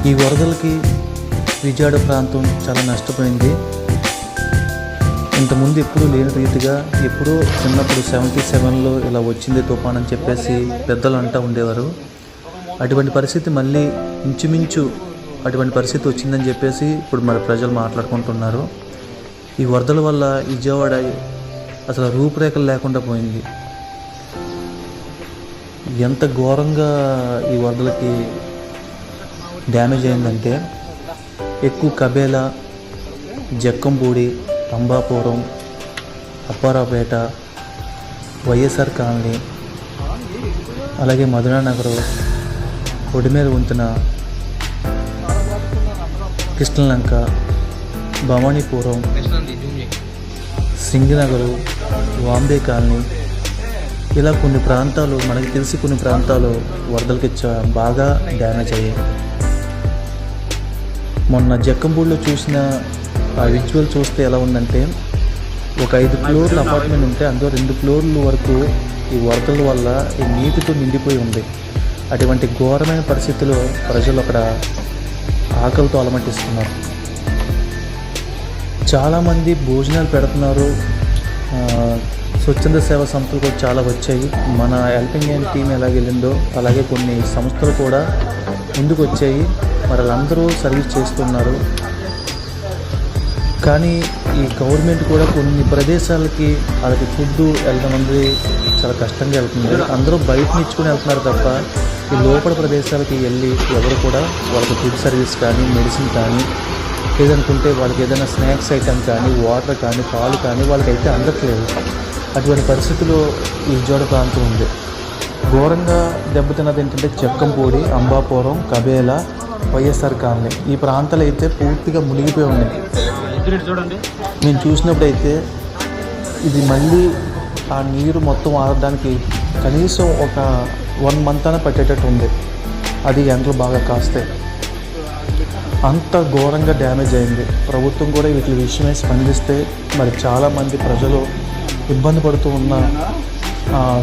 ఈ వరదలకి విజయవాడ ప్రాంతం చాలా నష్టపోయింది. ఇంతకుముందు ఎప్పుడూ లేని రీతిగా ఎప్పుడో చిన్నప్పుడు 77లో ఇలా వచ్చింది తుఫాన్ అని చెప్పేసి పెద్దలు అంటూ ఉండేవారు. అటువంటి పరిస్థితి మళ్ళీ ఇంచుమించు అటువంటి పరిస్థితి వచ్చిందని చెప్పేసి ఇప్పుడు మరి ప్రజలు మాట్లాడుకుంటున్నారు. ఈ వరదల వల్ల విజయవాడ అసలు రూపురేఖలు లేకుండా పోయింది. ఎంత ఘోరంగా ఈ వరదలకి డ్యామేజ్ అయిందంటే ఎక్కువ కబేలా, జక్కంపూడి, రంభాపురం, అప్పారావుపేట, వైఎస్ఆర్ కాలనీ, అలాగే మధురానగర్, ఒడిమేర వంతెన, కృష్ణలంక, భవానీపురం, సింగినగరు, వాంబే కాలనీ, ఇలా కొన్ని ప్రాంతాలు మనకి తెలిసి కొన్ని ప్రాంతాలు వరదలకి బాగా డ్యామేజ్ అయ్యాయి. మొన్న జక్కంపూడిలో చూసిన ఆ విజువల్ చూస్తే ఎలా ఉందంటే, ఒక 5 ఫ్లోర్ల అపార్ట్మెంట్ ఉంటే అందులో 2 ఫ్లోర్ల వరకు ఈ వరదల వల్ల ఈ నీటితో నిండిపోయి ఉంది. అటువంటి ఘోరమైన పరిస్థితుల్లో ప్రజలు అక్కడ ఆకలితో అలమటిస్తున్నారు. చాలామంది భోజనాలు పెడుతున్నారు. స్వచ్ఛంద సేవా సంస్థలు కూడా చాలా వచ్చాయి. మన హెల్పింగ్ హ్యాండ్ టీం ఎలా వెళ్ళిందో అలాగే కొన్ని సంస్థలు కూడా ముందుకు వచ్చాయి. మరి వాళ్ళందరూ సర్వీస్ చేస్తున్నారు. కానీ ఈ గవర్నమెంట్ కూడా కొన్ని ప్రదేశాలకి వాళ్ళకి ఫుడ్ వెళ్ళడం అనేది చాలా కష్టంగా వెళ్తుంది. అందరూ బయట నిచ్చుకొని వెళ్తున్నారు తప్ప ఈ లోపల ప్రదేశాలకి వెళ్ళి ఎవరు కూడా వాళ్ళకి ఫుడ్ సర్వీస్ కానీ, మెడిసిన్ కానీ, లేదనుకుంటే వాళ్ళకి ఏదైనా స్నాక్స్ ఐటమ్ కానీ, వాటర్ కానీ, పాలు కానీ వాళ్ళకైతే అందట్లేదు. అటువంటి పరిస్థితుల్లో ఈ విజయవాడ ప్రాంతం ఉంది. ఘోరంగా దెబ్బతిన్నది ఏంటంటే జక్కంపూడి, అంబాపురం, కబేలా, వైఎస్ఆర్ కాలనీ ఈ ప్రాంతాలు అయితే పూర్తిగా మునిగిపోయి ఉన్నాయి. నేను చూసినప్పుడు అయితే ఇది మళ్ళీ ఆ నీరు మొత్తం ఆడడానికి కనీసం ఒక 1 మంత్ అయినా పట్టేటట్టు ఉంది. అది ఎండలు బాగా కాస్తాయి. అంత ఘోరంగా డ్యామేజ్ అయింది. ప్రభుత్వం కూడా వీటి విషయమే స్పందిస్తే మరి చాలామంది ప్రజలు ఇబ్బంది పడుతూ ఉన్న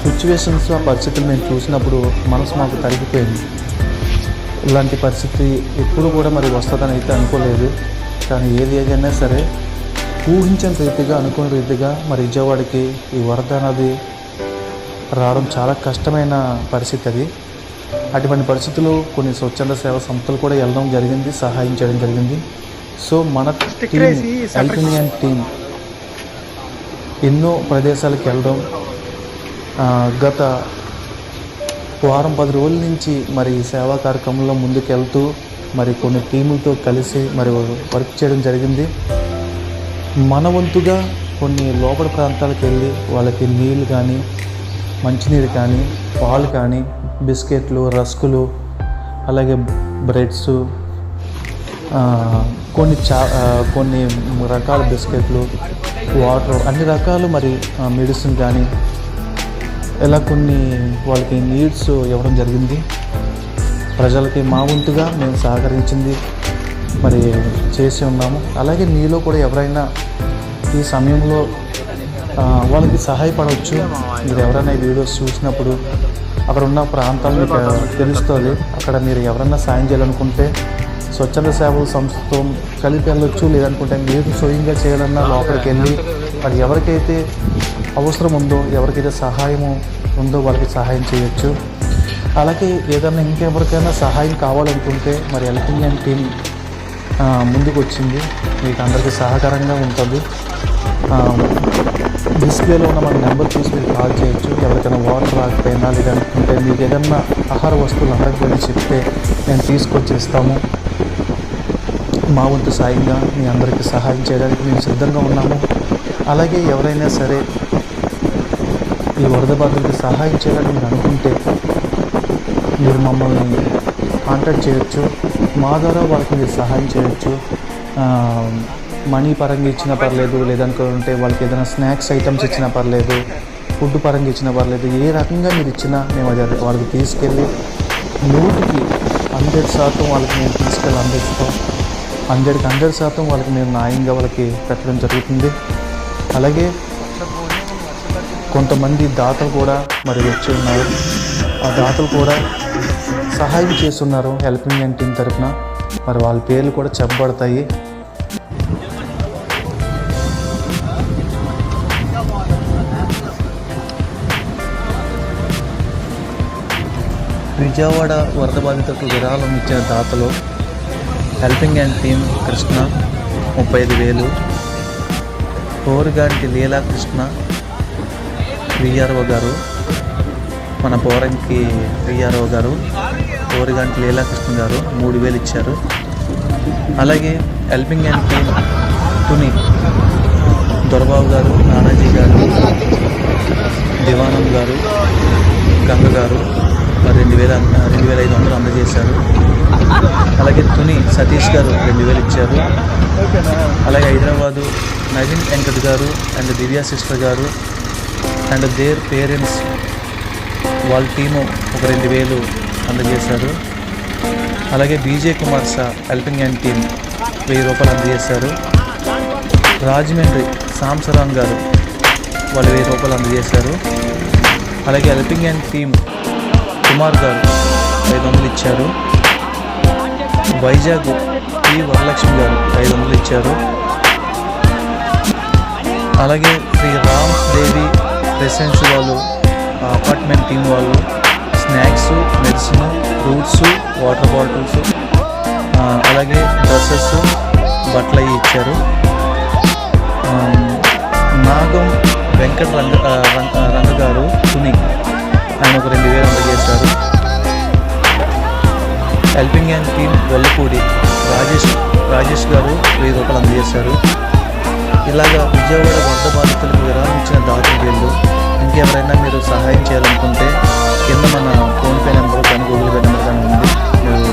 సిచ్యువేషన్స్, ఆ పరిస్థితులు మేము చూసినప్పుడు మనసు మాకు తరిగిపోయింది. ఇలాంటి పరిస్థితి ఎప్పుడు కూడా మరి వస్తుందని అయితే అనుకోలేదు. కానీ ఏదైనా సరే ఊహించని రీతిగా, అనుకున్న రీతిగా మరి విజయవాడకి ఈ వరద అనేది రావడం చాలా కష్టమైన పరిస్థితి అది. అటువంటి పరిస్థితుల్లో కొన్ని స్వచ్ఛంద సేవా సంస్థలు కూడా వెళ్ళడం జరిగింది, సహాయం చేయడం జరిగింది. సో మన టీం, హెల్పింగ్ హ్యాండ్ టీం ఎన్నో ప్రదేశాలకు వెళ్ళడం, గత వారం 10 రోజుల నుంచి మరి సేవా కార్యక్రమంలో ముందుకు వెళ్తూ మరి కొన్ని టీములతో కలిసి మరి వర్క్ చేయడం జరిగింది. మన వంతుగా కొన్ని లోపల ప్రాంతాలకు వెళ్ళి వాళ్ళకి నీళ్ళు కానీ, మంచినీరు కానీ, పాలు కానీ, బిస్కెట్లు, రస్కులు, అలాగే బ్రెడ్స్, కొన్ని రకాల బిస్కెట్లు, వాటర్, అన్ని రకాలు మరి మెడిసిన్ కానీ ఇలా కొన్ని వాళ్ళకి నీడ్స్ ఇవ్వడం జరిగింది. ప్రజలకి మా వంతుగా మేము సహకరించింది మరి చేసి ఉన్నాము. అలాగే మీలో కూడా ఎవరైనా ఈ సమయంలో వాళ్ళకి సహాయపడవచ్చు. మీరు ఎవరైనా ఈ వీడియోస్ చూసినప్పుడు అక్కడ ఉన్న ప్రాంతాలు మీకు తెలుస్తుంది. అక్కడ మీరు ఎవరైనా సాయం చేయాలనుకుంటే స్వచ్ఛంద సేవల సంస్థతో కలిపి వెళ్ళొచ్చు. లేదనుకుంటే మీరు స్వయంగా చేయాలన్నా లోపలికి వెళ్ళి మరి ఎవరికైతే అవసరం ఉందో, ఎవరికైతే సహాయము ఉందో వాళ్ళకి సహాయం చేయొచ్చు. అలాగే ఏదైనా ఇంకెవరికైనా సహాయం కావాలనుకుంటే మరి హెల్పింగ్ హ్యాండ్ టీం ముందుకు వచ్చింది. మీకు అందరికీ సహకారంగా ఉంటుంది. డిస్ప్లేలో ఉన్న మన నెంబర్ చూసి మీరు కాల్ చేయొచ్చు. ఎవరికైనా వాటర్ రాకపోయినా, లేదనుకుంటే మీకు ఏదైనా ఆహార వస్తువులు అందరికీ చెప్తే మేము తీసుకొచ్చి ఇస్తాము. మా వంతు సాయంగా మీ అందరికీ సహాయం చేయడానికి మేము సిద్ధంగా ఉన్నాము. అలాగే ఎవరైనా సరే ఈ వరద బాధితులకి సహాయం చేయాలని మీరు అనుకుంటే మీరు మమ్మల్ని కాంటాక్ట్ చేయొచ్చు. మా ద్వారా వాళ్ళకి మీరు సహాయం చేయొచ్చు. మనీ పరంగా ఇచ్చినా పర్లేదు, లేదనుకుంటే వాళ్ళకి ఏదైనా స్నాక్స్ ఐటమ్స్ ఇచ్చినా పర్లేదు, ఫుడ్ పరంగా ఇచ్చినా పర్లేదు. ఏ రకంగా మీరు ఇచ్చినా మేము అది వాళ్ళకి తీసుకెళ్ళి 100కి 100% వాళ్ళకి మేము తీసుకెళ్ళి అందిస్తాం. 100కి 100% వాళ్ళకి మేము న్యాయంగా వాళ్ళకి పెట్టడం జరుగుతుంది. అలాగే కొంతమంది దాతలు కూడా మరి వచ్చి ఉన్నారు. ఆ దాతలు కూడా సహాయం చేస్తున్నారు హెల్పింగ్ హ్యాండ్ టీం తరఫున. మరి వాళ్ళ పేర్లు కూడా చెప్పబడతాయి. విజయవాడ వరద బాధితులకు విరాళం ఇచ్చిన దాతలు హెల్పింగ్ హ్యాండ్ టీమ్ కృష్ణ 35,000, కోరిగాంటి లీలా కృష్ణ విఆర్ఓ గారు, మన పోరంకి విఆర్ఓ గారు కోరిగాంటి లీలా కృష్ణ గారు 3,000 ఇచ్చారు. అలాగే helping hand team Tuni Dorababu గారు, నానాజీ గారు, దివానం గారు, గంగ గారు 2,500 అందజేశారు. అలాగే తుని సతీష్ గారు 2,000 ఇచ్చారు. అలాగే హైదరాబాదు నవీన్ వెంకట్ గారు అండ్ దివ్య సిస్టర్ గారు అండ్ దేర్ పేరెంట్స్ వాళ్ళ టీము ఒక 2,000 అందజేశారు. అలాగే B J Kumar Shah helping hand team 1,000 రూపాయలు అందజేశారు. రాజమండ్రి సాంసరాన్ గారు వాళ్ళు 1,000 రూపాయలు అందజేశారు. అలాగే హెల్పింగ్ హ్యాండ్ టీం కుమార్ గారు 500 ఇచ్చారు. వైజాగ్ పి వరలక్ష్మి గారు 500 ఇచ్చారు. అలాగే శ్రీ రామ్స్ దేవి రెసిడెన్స్ వాళ్ళు అపార్ట్మెంట్ టీం వాళ్ళు snacks, medicine, fruits, water bottles, అలాగే డ్రెస్సెస్, బట్టలు అవి ఇచ్చారు. నాగం వెంకట రంగ గారు తుని ఆయన ఒక 2,000 అందజేశారు. హెల్పింగ్ హ్యాండ్ టీం వెల్లపూడి రాజేష్ గారు 1,000 రూపాయలు అందజేశారు. ఇలాగా విజయవాడ వరద బాధితులకు విరాళం ఇచ్చిన దాతల పేర్లు. ఇంకెవరైనా మీరు సహాయం చేయాలనుకుంటే కింద మన ఫోన్పే నెంబర్ కానీ గూగుల్ పే నెంబర్ కానీ ఉంది. మీరు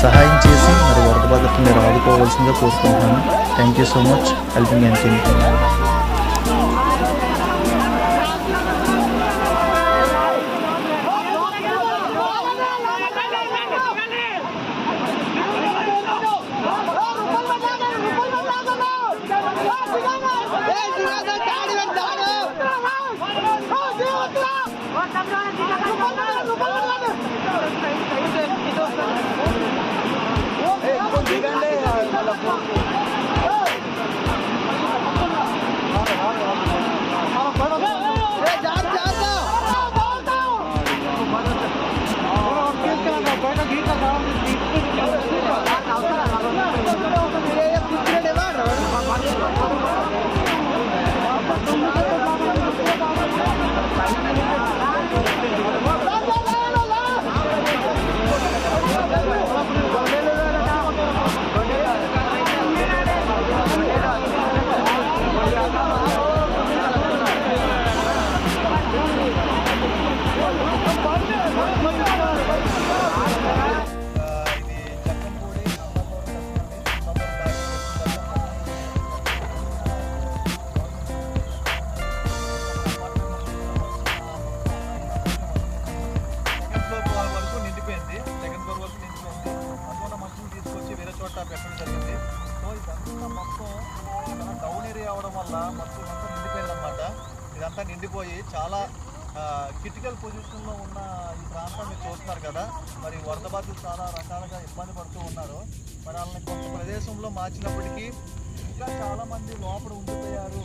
సహాయం చేసి మరి వరద బాధితులు మీరు ఆదుకోవాల్సిందిగా కోరుకుంటున్నాను. Thank you so much helping hand team. పెట్టడం జరిగింది. సో ఇదంతా మొత్తం డౌన్ ఏరియా అవడం వల్ల మొత్తం ఇదంతా నిండిపోయింది అనమాట. ఇదంతా నిండిపోయి చాలా క్రిటికల్ పొజిషన్లో ఉన్న ఈ ప్రాంతాన్ని చూస్తున్నారు కదా. మరి వరద బాధితులు చాలా రకాలుగా ఇబ్బంది పడుతూ ఉన్నారు. మరి వాళ్ళని కొంత ప్రదేశంలో మార్చినప్పటికీ ఇంకా చాలామంది లోపల ఉండిపోయారు,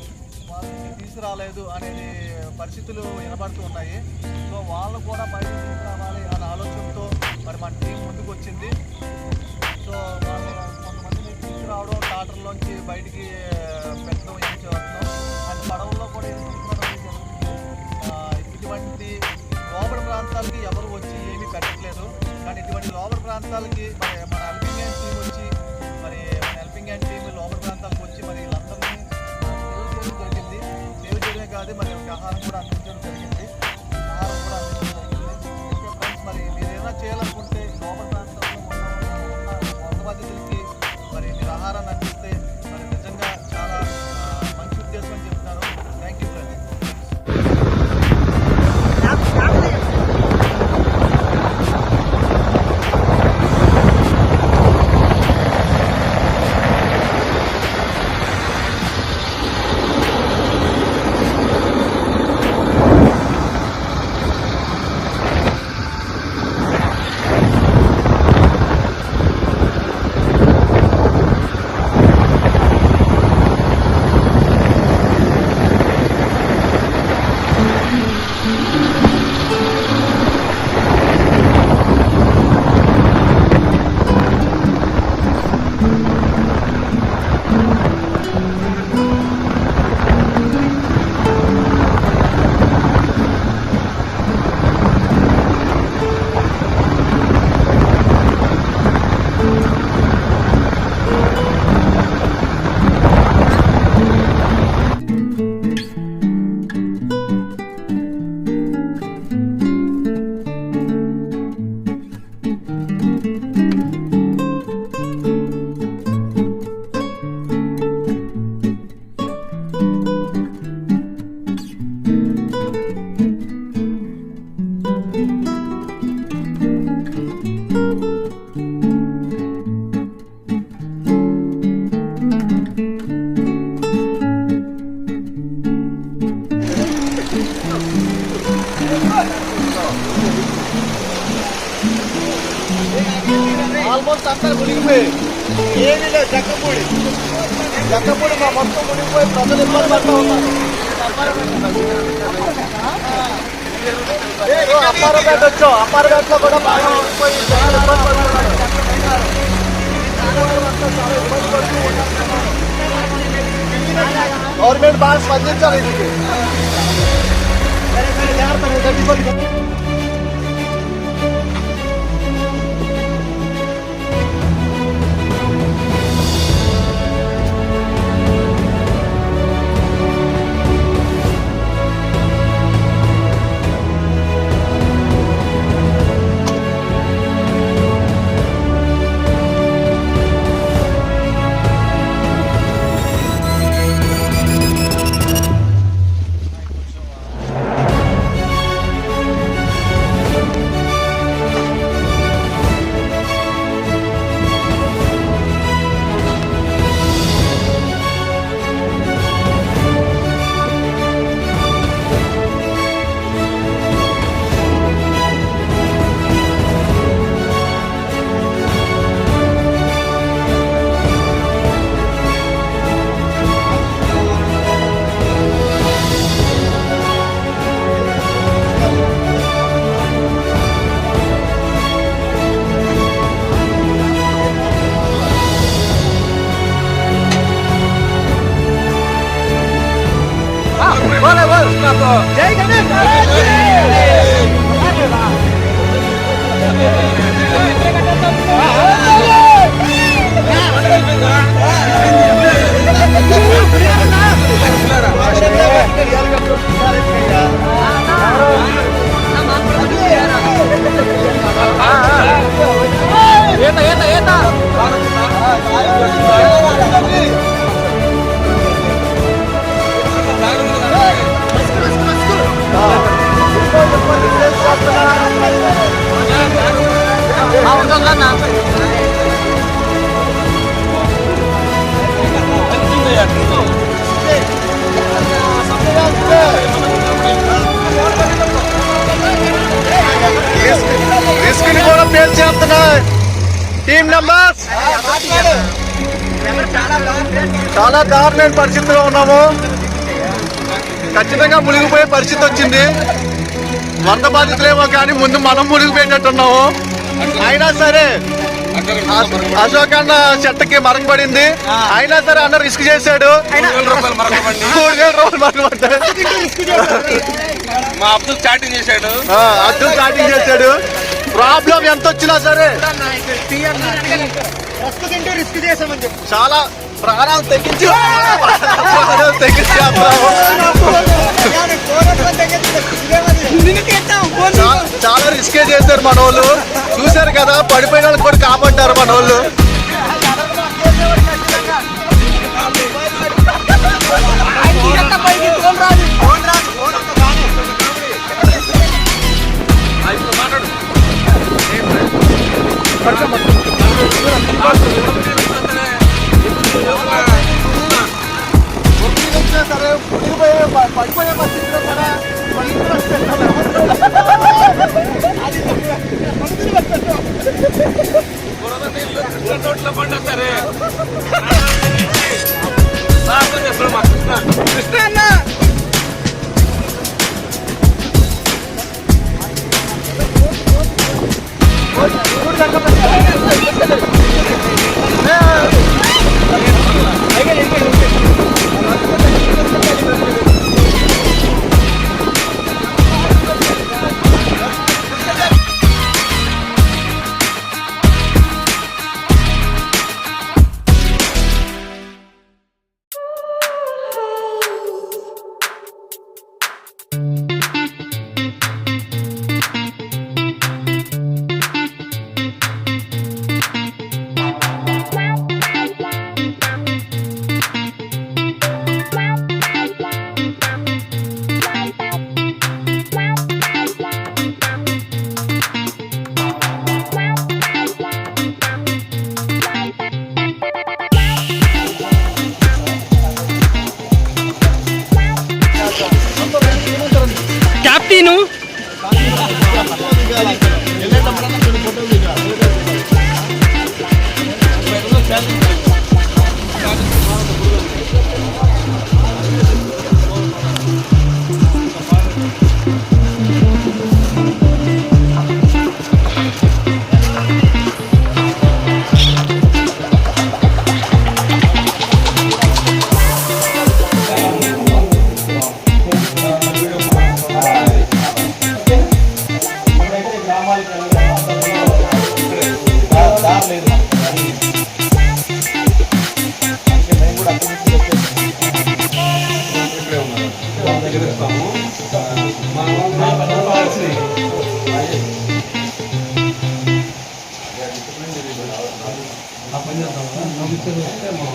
వాళ్ళని తీసుకురాలేదు అనేది పరిస్థితులు వినబడుతూ ఉన్నాయి. సో వాళ్ళు కూడా బయటకు తీసుకురావాలి అనే ఆలోచనతో మరి మన టీం ముందుకు వచ్చింది. సో వాళ్ళు కొంతమందిని తీసుకురావడం, టాటర్లోంచి బయటికి పెట్టడం ఏం చేస్తున్నాం అండ్ పడవల్లో కూడా తీసుకురావడం జరుగుతుంది. ఇటువంటి లోపల ప్రాంతాలకి ఎవరు వచ్చి ఏమీ పెట్టట్లేదు. కానీ ఇటువంటి లోపల ప్రాంతాలకి మన హెల్పింగ్ హ్యాండ్ టీం వచ్చి మరి మన హెల్పింగ్ హ్యాండ్ టీం లోపల ప్రాంతాలకు వచ్చి మరి వీళ్ళందరినీ సేవ్ చేయడం జరిగింది. సేవ్ చేయడమే కాదు మరి ఆహారం కూడా అందించడం జరిగింది. ఓకే ఫ్రెండ్స్, మరి మీరు ఏదైనా చేయాలనుకుంటే లోపల ప్రాంతాల్లో ఉన్న బాధితులకి మరి మీరు ఆహారాన్ని అందిస్తే మరి నిజంగా చాలా మంచి ఉద్దేశం అని చెప్తున్నారు. Thank you friends. ఆల్మోస్ట్ అంతా మునిగిపోయి ఏమీ లేదు. జక్కపూడి మా మొత్తం మునిగిపోయి ప్రజలు ఇబ్బంది పడుతూ ఉన్నారు. అప్పారపేట వచ్చాం, అప్పారపేటలో కూడా బాగా మునిగిపోయి చాలా ఇబ్బంది పడుతున్నారు. గవర్నమెంట్ బాగా స్పందించాలి ఇది. రిస్క్ కూడా పేరు చేస్తున్నాయి టీమ్ మెంబర్స్. చాలా దారుణమైన పరిస్థితిలో ఉన్నాము. ఖచ్చితంగా మునిగిపోయే పరిస్థితి వచ్చింది. వరద బాధితులేమో కానీ ముందు మనం మునిగిపోయినట్టున్నాము. అయినా సరే అశోక్ అన్న చెట్టకి మరకబడింది. అయినా సరే అన్న రిస్క్ చేశాడు. 3,000 మరకబడ్డాడు. అబ్దుల్ స్టార్టింగ్ చేశాడు. ప్రాబ్లం ఎంత వచ్చినా సరే చాలా ప్రాణాలు తెగించి చాలా రిస్కే చేశారు మన వాళ్ళు. చూశారు కదా, పడిపోయిన వాళ్ళకి కూడా కాపాడారు మన వాళ్ళు. సరే పడిపోయే పరిస్థితిలో కూడా సరే కృష్ణ అన్న దారి లేదు మనకి. అందుకే మేము కూడా అక్కడి నుంచి వచ్చేసాము. ఇక్కడే ఉన్నారు వాళ్ళ దగ్గర ఇస్తాము. మా పాలసీ ఆ పని చేస్తాము.